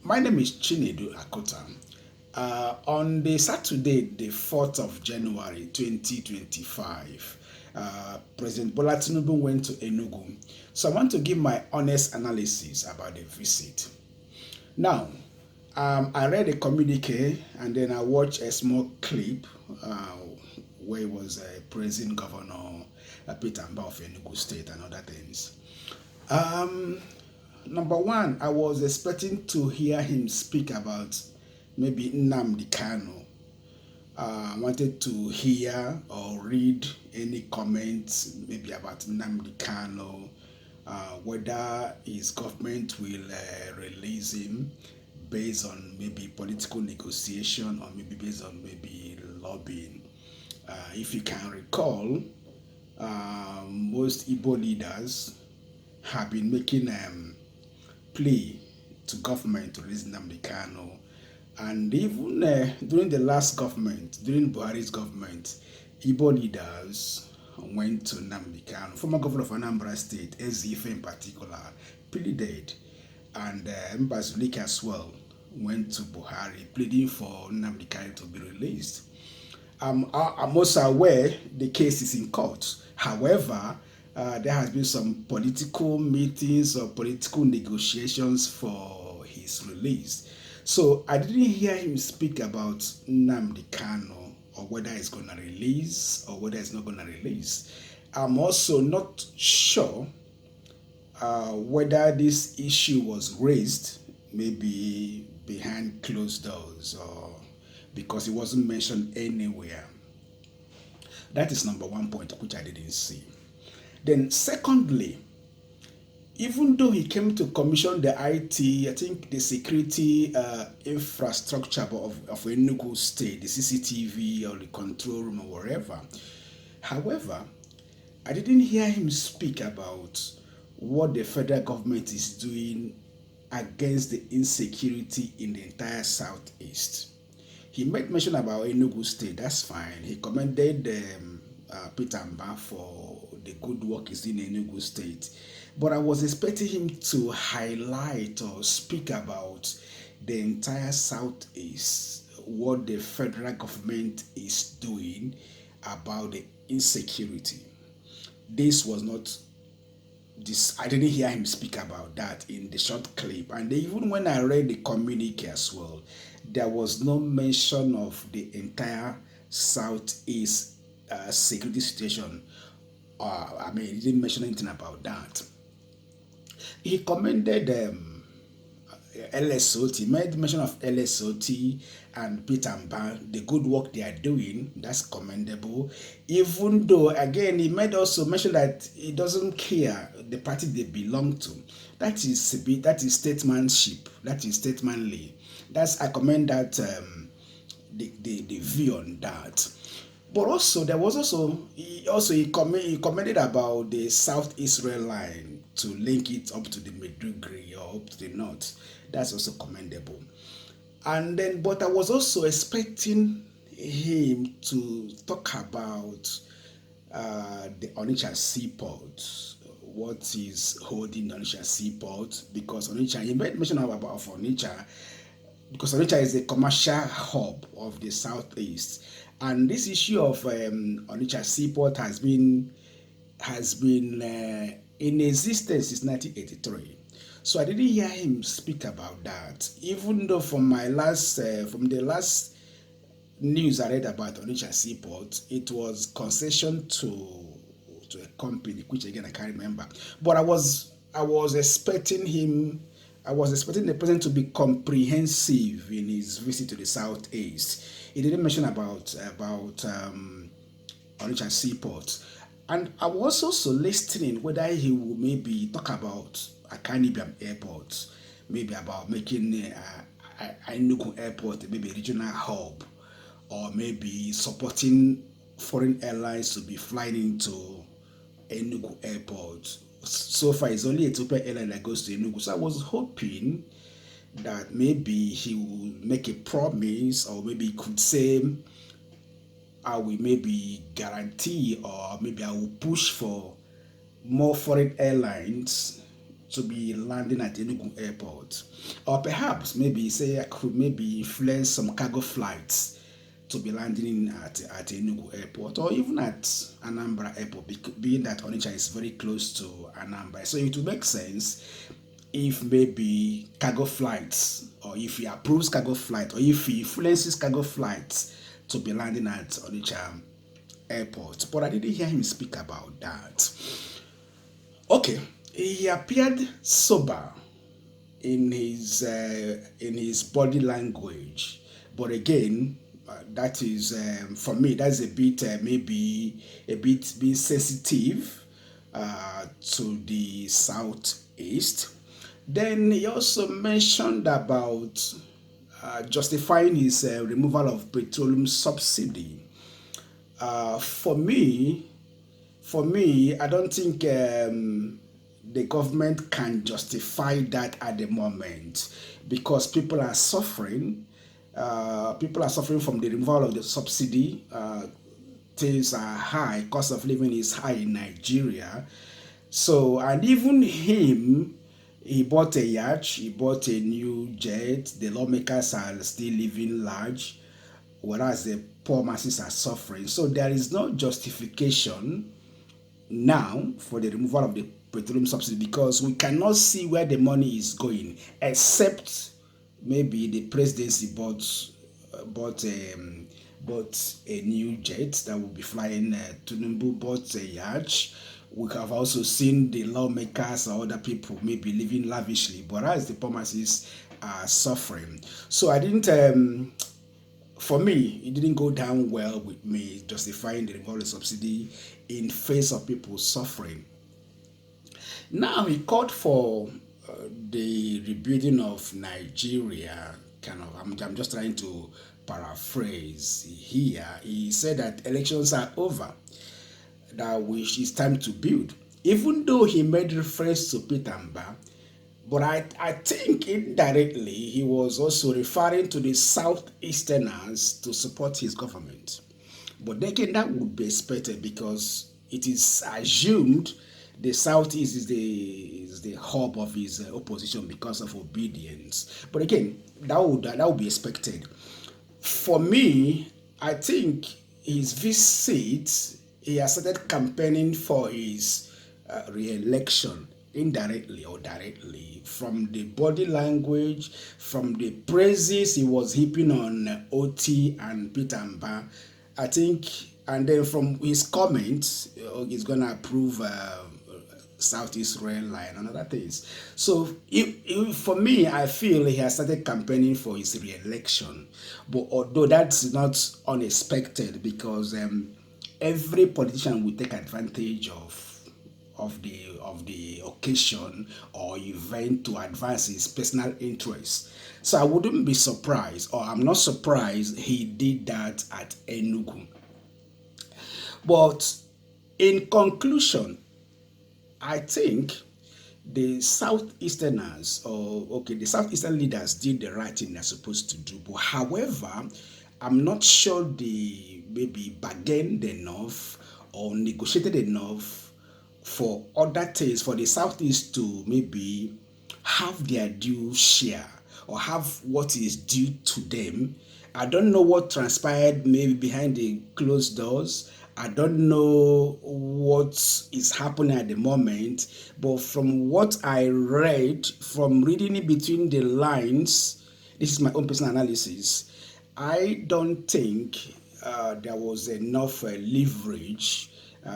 My name is C.V.Akuta. On the Saturday, the 4th of January 2025, President Bola Tinubu went to Enugu. So I want to give my honest analysis about the visit. Now, I read a communique and then I watched a small clip where he was praising Governor Peter Mba of Enugu State and other things. Number one, I was expecting to hear him speak about maybe Nnamdi Kanu. I wanted to hear or read any comments maybe about Nnamdi Kanu, whether his government will release him based on maybe political negotiation or maybe based on maybe lobbying. If you can recall, most Igbo leaders have been making plea to government to release Nnamdi Kanu. And even during the last government, during Buhari's government, Igbo leaders went to Nnamdi Kanu, former governor of Anambra State, Ezife in particular, pleaded, and Mbazulike as well went to Buhari, pleading for Nnamdi Kanu to be released. I'm also aware the case is in court. However, there has been some political meetings or political negotiations for his release. So I didn't hear him speak about Nnamdi Kanu or whether he's going to release or whether he's not going to release. I'm also not sure whether this issue was raised maybe behind closed doors or because it wasn't mentioned anywhere. That is number one point which I didn't see. Then secondly, even though he came to commission the IT, I think the security infrastructure of Enugu State, the CCTV or the control room or wherever. However, I didn't hear him speak about what the federal government is doing against the insecurity in the entire Southeast. He made mention about Enugu State, that's fine. He commended Peter Mba for the good work he's in Enugu State. But I was expecting him to highlight or speak about the entire Southeast, what the federal government is doing about the insecurity. This was not this. I didn't hear him speak about that in the short clip. And even when I read the communique as well, there was no mention of the entire Southeast security situation. He didn't mention anything about that. He commended LSOT, made mention of LSOT and Peter Mba, the good work they are doing. That's commendable. Even though, again, he made also mention that he doesn't care the party they belong to. That is statesmanship. That is statesmanly. I commend that the view on that. But also he commented about the Southeast rail line to link it up to the Maiduguri or up to the north. That's also commendable. And then, but I was also expecting him to talk about the Onitsha Seaport, what is holding the Onitsha Seaport, because Onitsha, he made mention about Onitsha, because Onitsha is a commercial hub of the Southeast. And this issue of Onitsha Seaport has been in existence since 1983. So I didn't hear him speak about that. Even though from the last news I read about Onitsha Seaport, it was concession to a company, which again I can't remember. But I was expecting the president to be comprehensive in his visit to the Southeast. He didn't mention about Onitsha Seaport. And I was also listening whether he will maybe talk about Akanibiam Airport, maybe about making Enugu Airport maybe a regional hub, or maybe supporting foreign airlines to be flying into Enugu Airport. So far, it's only Ethiopian airline that goes to Enugu. So I was hoping that maybe he will make a promise, or maybe he could say, I will maybe guarantee, or maybe I will push for more foreign airlines to be landing at Enugu Airport. Or perhaps maybe say I could maybe influence some cargo flights to be landing at Enugu Airport or even at Anambra Airport, being that Onitsha is very close to Anambra. So it would make sense if maybe cargo flights, or if he approves cargo flight, or if he influences cargo flights to be landing at Onitsha Airport. But I didn't hear him speak about that. Okay, he appeared sober in his body language, but again, that is for me. That's a bit maybe a bit being sensitive to the southeast. Then he also mentioned about justifying his removal of petroleum subsidy. For me, I don't think the government can justify that at the moment because people are suffering. People are suffering from the removal of the subsidy. Things are high. Cost of living is high in Nigeria. So, and even him, he bought a yacht, he bought a new jet. The lawmakers are still living large, whereas the poor masses are suffering. So there is no justification now for the removal of the petroleum subsidy because we cannot see where the money is going, except maybe the presidency bought a new jet that will be flying. Tinubu bought a yacht. We have also seen the lawmakers or other people maybe living lavishly, but as the poor masses are suffering. So I didn't. For me, it didn't go down well with me justifying the removal of subsidy in face of people suffering. Now he called for the rebuilding of Nigeria. Kind of, I'm just trying to paraphrase here. He said that elections are over, that it's time to build. Even though he made reference to Peter Mba, but I think indirectly he was also referring to the Southeasterners to support his government. But again, that would be expected because it is assumed the Southeast is the hub of his opposition because of obedience. But again, that would be expected. For me, I think his visit, he has started campaigning for his re-election indirectly or directly from the body language, from the praises he was heaping on OT and Peter Mba. I think, and then from his comments, he's going to approve Southeast Rail Line and other things. So for me, I feel he has started campaigning for his re-election. But although that's not unexpected because every politician will take advantage of the occasion or event to advance his personal interests. So I wouldn't be surprised, or I'm not surprised he did that at Enugu. But in conclusion, I think the Southeasterners, or okay, the Southeastern leaders did the right thing they're supposed to do. But however, I'm not sure they maybe bargained enough or negotiated enough for other things for the Southeast to maybe have their due share or have what is due to them. I don't know what transpired maybe behind the closed doors. I don't know what is happening at the moment, but from what I read, from reading it between the lines, this is my own personal analysis. I don't think there was enough leverage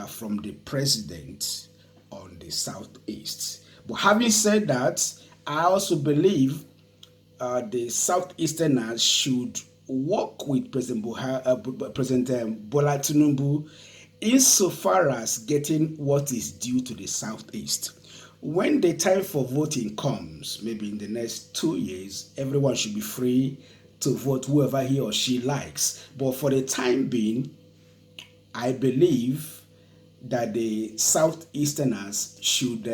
from the president on the Southeast. But having said that, I also believe the Southeasterners should work with President Bola Tinubu insofar as getting what is due to the Southeast. When the time for voting comes, maybe in the next 2 years, everyone should be free to vote whoever he or she likes. But for the time being, I believe that the Southeasterners should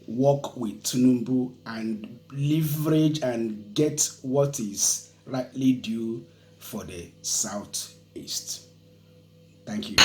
work with Tinubu and leverage and get what is rightly due for the Southeast. Thank you.